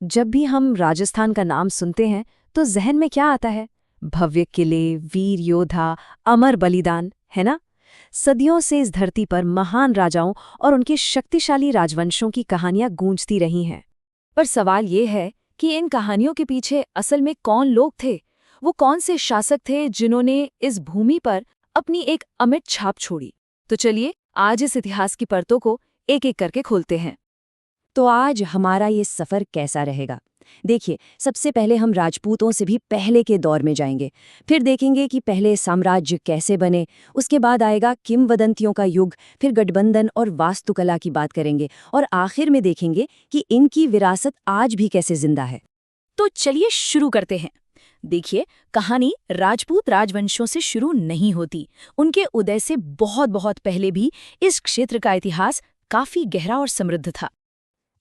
जब भी हम राजस्थान का नाम सुनते हैं तो जहन में क्या आता है? भव्य किले, वीर योद्धा, अमर बलिदान, है ना? सदियों से इस धरती पर महान राजाओं और उनके शक्तिशाली राजवंशों की कहानियां गूंजती रही हैं। पर सवाल ये है कि इन कहानियों के पीछे असल में कौन लोग थे? वो कौन से शासक थे जिन्होंने इस भूमि पर अपनी एक अमिट छाप छोड़ी? तो चलिए आज इस इतिहास की परतों को एक-एक करके खोलते हैं। तो आज हमारा ये सफ़र कैसा रहेगा? देखिए, सबसे पहले हम राजपूतों से भी पहले के दौर में जाएंगे। फिर देखेंगे कि पहले साम्राज्य कैसे बने। उसके बाद आएगा किंवदंतियों का युग, फिर गठबंधन और वास्तुकला की बात करेंगे। और आखिर में देखेंगे कि इनकी विरासत आज भी कैसे जिंदा है। तो चलिए शुरू करते हैं। देखिए, कहानी राजपूत राजवंशों से शुरू नहीं होती। उनके उदय से बहुत बहुत पहले भी इस क्षेत्र का इतिहास काफी गहरा और समृद्ध था।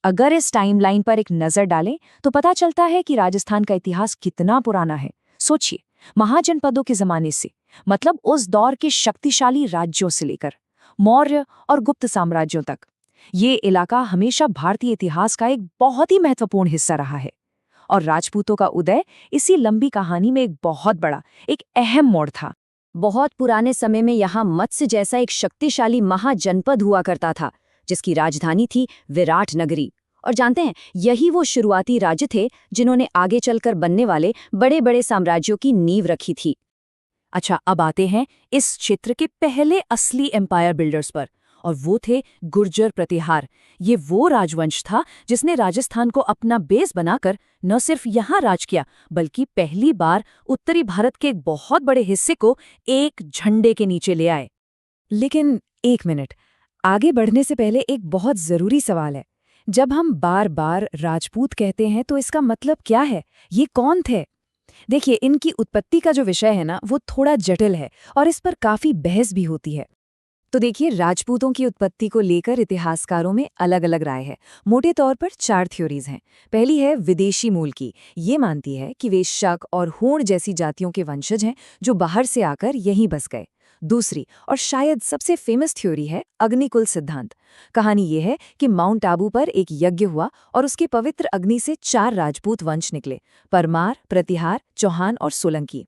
अगर इस टाइमलाइन पर एक नज़र डालें तो पता चलता है कि राजस्थान का इतिहास कितना पुराना है। सोचिए, महाजनपदों के ज़माने से, मतलब उस दौर के शक्तिशाली राज्यों से लेकर मौर्य और गुप्त साम्राज्यों तक, ये इलाका हमेशा भारतीय इतिहास का एक बहुत ही महत्वपूर्ण हिस्सा रहा है। और राजपूतों का उदय इसी लंबी कहानी में एक बहुत बड़ा, एक अहम मोड़ था। बहुत पुराने समय में यहाँ मत्स्य जैसा एक शक्तिशाली महाजनपद हुआ करता था, जिसकी राजधानी थी विराट नगरी। और जानते हैं, यही वो शुरुआती राज्य थे जिन्होंने आगे चलकर बनने वाले बड़े बड़े साम्राज्यों की नींव रखी थी। अच्छा, अब आते हैं इस क्षेत्र के पहले असली एम्पायर बिल्डर्स पर, और वो थे गुर्जर प्रतिहार। ये वो राजवंश था जिसने राजस्थान को अपना बेस बनाकर न सिर्फ यहाँ राज किया, बल्कि पहली बार उत्तरी भारत के एक बहुत बड़े हिस्से को एक झंडे के नीचे ले आए। लेकिन एक मिनट, आगे बढ़ने से पहले एक बहुत ज़रूरी सवाल है। जब हम बार बार राजपूत कहते हैं तो इसका मतलब क्या है? ये कौन थे? देखिए, इनकी उत्पत्ति का जो विषय है ना, वो थोड़ा जटिल है और इस पर काफ़ी बहस भी होती है। तो देखिए, राजपूतों की उत्पत्ति को लेकर इतिहासकारों में अलग अलग राय है। मोटे तौर पर 4 थ्योरीज हैं। पहली है विदेशी मूल की। ये मानती है कि वे शक और हूण जैसी जातियों के वंशज हैं जो बाहर से आकर यहीं बस गए। दूसरी और शायद सबसे फेमस थ्योरी है अग्निकुल सिद्धांत। कहानी ये है कि माउंट आबू पर एक यज्ञ हुआ और उसके पवित्र अग्नि से 4 राजपूत वंश निकले: परमार, प्रतिहार, चौहान और सोलंकी।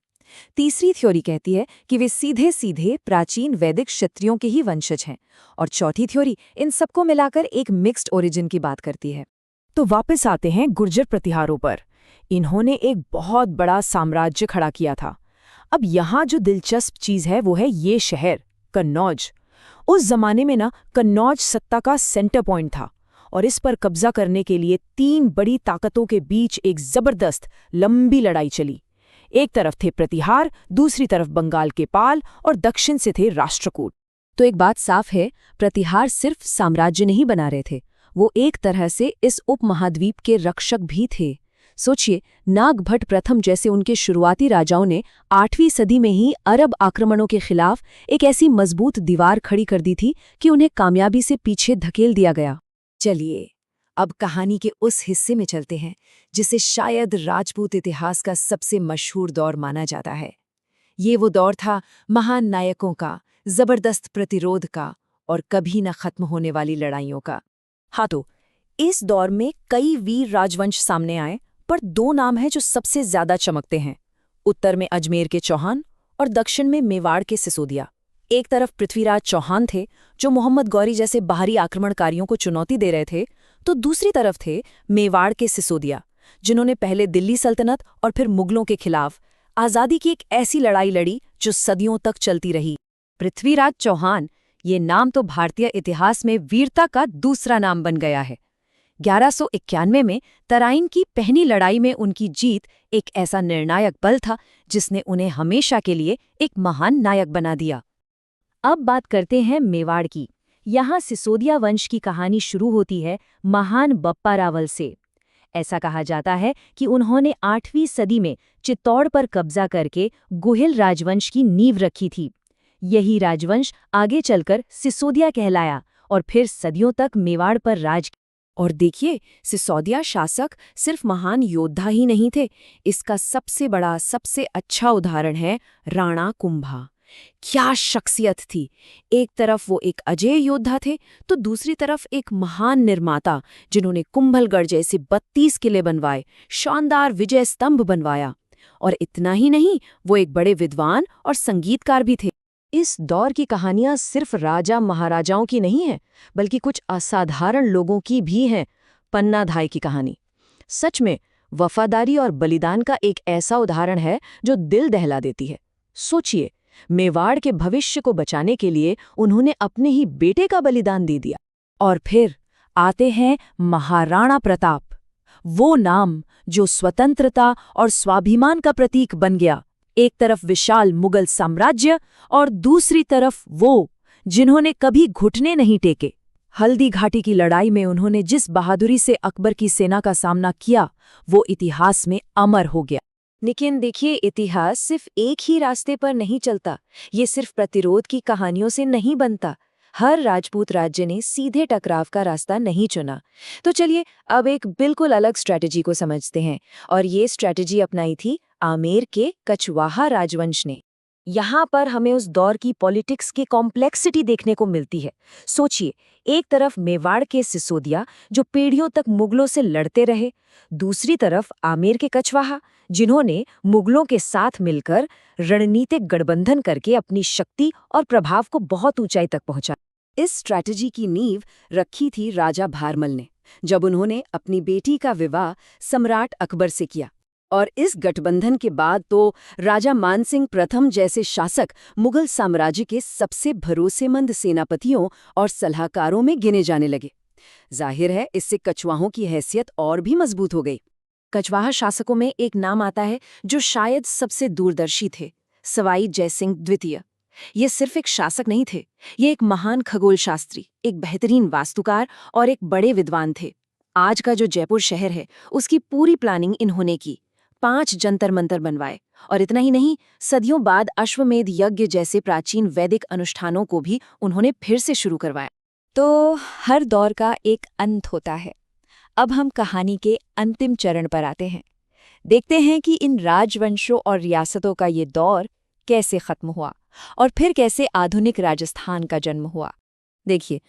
तीसरी थ्योरी कहती है कि वे सीधे सीधे प्राचीन वैदिक क्षत्रियों के ही वंशज हैं। और चौथी थ्योरी इन सबको मिलाकर एक मिक्स्ड ओरिजिन की बात करती है। तो वापस आते हैं गुर्जर प्रतिहारों पर। इन्होंने एक बहुत बड़ा साम्राज्य खड़ा किया था। अब यहाँ जो दिलचस्प चीज़ है वो है ये शहर कन्नौज। उस जमाने में ना कन्नौज सत्ता का सेंटर पॉइंट था, और इस पर कब्जा करने के लिए 3 बड़ी ताकतों के बीच एक जबरदस्त लंबी लड़ाई चली। एक तरफ थे प्रतिहार, दूसरी तरफ बंगाल के पाल और दक्षिण से थे राष्ट्रकूट। तो एक बात साफ है, प्रतिहार सिर्फ साम्राज्य नहीं बना रहे थे, वो एक तरह से इस उपमहाद्वीप के रक्षक भी थे। सोचिए, नागभट्ट प्रथम जैसे उनके शुरुआती राजाओं ने 8वीं सदी में ही अरब आक्रमणों के खिलाफ एक ऐसी मजबूत दीवार खड़ी कर दी थी कि उन्हें कामयाबी से पीछे धकेल दिया गया। चलिए, अब कहानी के उस हिस्से में चलते हैं जिसे शायद राजपूत इतिहास का सबसे मशहूर दौर माना जाता है। ये वो दौर था महान नायकों का, जबरदस्त प्रतिरोध का और कभी न खत्म होने वाली लड़ाइयों का। हाँ, तो इस दौर में कई वीर राजवंश सामने आए, पर 2 नाम हैं जो सबसे ज्यादा चमकते हैं। उत्तर में अजमेर के चौहान और दक्षिण में मेवाड़ के सिसोदिया। एक तरफ पृथ्वीराज चौहान थे जो मोहम्मद गौरी जैसे बाहरी आक्रमणकारियों को चुनौती दे रहे थे, तो दूसरी तरफ थे मेवाड़ के सिसोदिया, जिन्होंने पहले दिल्ली सल्तनत और फिर मुगलों के खिलाफ आज़ादी की एक ऐसी लड़ाई लड़ी जो सदियों तक चलती रही। पृथ्वीराज चौहान, ये नाम तो भारतीय इतिहास में वीरता का दूसरा नाम बन गया है। 1191 में तराइन की पहली लड़ाई में उनकी जीत एक ऐसा निर्णायक बल था जिसने उन्हें हमेशा के लिए एक महान नायक बना दिया। अब बात करते हैं मेवाड़ की। यहाँ सिसोदिया वंश की कहानी शुरू होती है महान बप्पा रावल से। ऐसा कहा जाता है कि उन्होंने 8वीं सदी में चित्तौड़ पर कब्जा करके गुहिल राजवंश की नींव रखी थी। यही राजवंश आगे चलकर सिसोदिया कहलाया और फिर सदियों तक मेवाड़ पर राज। और देखिए, सिसोदिया शासक सिर्फ महान योद्धा ही नहीं थे। इसका सबसे बड़ा, सबसे अच्छा उदाहरण है राणा कुंभा। क्या शख्सियत थी। एक तरफ वो एक अजेय योद्धा थे तो दूसरी तरफ एक महान निर्माता जिन्होंने कुंभलगढ़ जैसे 32 किले बनवाए, शानदार विजय स्तंभ बनवाया। और इतना ही नहीं, वो एक बड़े विद्वान और संगीतकार भी थे। इस दौर की कहानियां सिर्फ राजा महाराजाओं की नहीं हैं, बल्कि कुछ असाधारण लोगों की भी हैं। पन्ना धाय की कहानी सच में वफादारी और बलिदान का एक ऐसा उदाहरण है जो दिल दहला देती है। सोचिए, मेवाड़ के भविष्य को बचाने के लिए उन्होंने अपने ही बेटे का बलिदान दे दिया। और फिर आते हैं महाराणा प्रताप, वो नाम जो स्वतंत्रता और स्वाभिमान का प्रतीक बन गया। एक तरफ विशाल मुगल साम्राज्य और दूसरी तरफ वो जिन्होंने कभी घुटने नहीं टेके। हल्दी घाटी की लड़ाई में उन्होंने जिस बहादुरी से अकबर की सेना का सामना किया, वो इतिहास में अमर हो गया। लेकिन देखिए, इतिहास सिर्फ एक ही रास्ते पर नहीं चलता। ये सिर्फ प्रतिरोध की कहानियों से नहीं बनता। हर राजपूत राज्य ने सीधे टकराव का रास्ता नहीं चुना। तो चलिए अब एक बिल्कुल अलग स्ट्रैटेजी को समझते हैं, और ये स्ट्रैटेजी अपनाई थी आमेर के कछवाहा राजवंश ने। यहाँ पर हमें उस दौर की पॉलिटिक्स की कॉम्प्लेक्सिटी देखने को मिलती है। सोचिए, एक तरफ मेवाड़ के सिसोदिया जो पीढ़ियों तक मुगलों से लड़ते रहे, दूसरी तरफ आमेर के कछवाहा जिन्होंने मुगलों के साथ मिलकर रणनीतिक गठबंधन करके अपनी शक्ति और प्रभाव को बहुत ऊंचाई तक पहुंचा। इस स्ट्रैटेजी की नींव रखी थी राजा भारमल ने, जब उन्होंने अपनी बेटी का विवाह सम्राट अकबर से किया। और इस गठबंधन के बाद तो राजा मानसिंह प्रथम जैसे शासक मुगल साम्राज्य के सबसे भरोसेमंद सेनापतियों और सलाहकारों में गिने जाने लगे। जाहिर है, इससे कछवाहों की हैसियत और भी मजबूत हो गई। कछवाहा शासकों में एक नाम आता है जो शायद सबसे दूरदर्शी थे, सवाई जयसिंह द्वितीय। ये सिर्फ एक शासक नहीं थे, ये एक महान खगोल शास्त्री, एक बेहतरीन वास्तुकार और एक बड़े विद्वान थे। आज का जो जयपुर शहर है, उसकी पूरी प्लानिंग इन्होंने की। 5 जंतर मंतर बनवाए, और इतना ही नहीं, सदियों बाद अश्वमेध यज्ञ जैसे प्राचीन वैदिक अनुष्ठानों को भी उन्होंने फिर से शुरू करवाया। तो हर दौर का एक अंत होता है। अब हम कहानी के अंतिम चरण पर आते हैं। देखते हैं कि इन राजवंशों और रियासतों का ये दौर कैसे खत्म हुआ और फिर कैसे आधुनिक राजस्थान का जन्म हुआ। देखिए,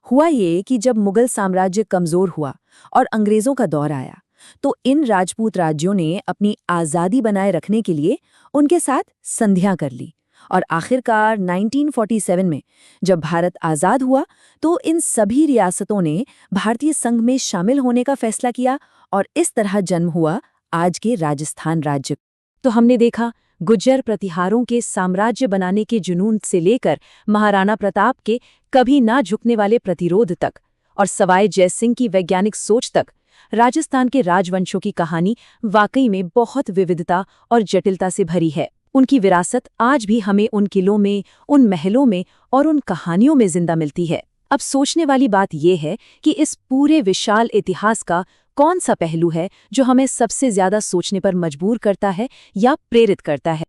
हुआ ये कि जब मुगल साम्राज्य कमजोर हुआ और अंग्रेजों का दौर आया, तो इन राजपूत राज्यों ने अपनी आज़ादी बनाए रखने के लिए उनके साथ संधियां कर ली। और आखिरकार 1947 में जब भारत आज़ाद हुआ, तो इन सभी रियासतों ने भारतीय संघ में शामिल होने का फैसला किया, और इस तरह जन्म हुआ आज के राजस्थान राज्य। तो हमने देखा गुज्जर प्रतिहारों के साम्राज्य बनाने के जुनून से लेकर महाराणा प्रताप के कभी ना झुकने वाले प्रतिरोध तक, और सवाई जयसिंह की वैज्ञानिक सोच तक, राजस्थान के राजवंशों की कहानी वाकई में बहुत विविधता और जटिलता से भरी है। उनकी विरासत आज भी हमें उन किलों में, उन महलों में और उन कहानियों में जिंदा मिलती है। अब सोचने वाली बात यह है कि इस पूरे विशाल इतिहास का कौन सा पहलू है जो हमें सबसे ज्यादा सोचने पर मजबूर करता है या प्रेरित करता है।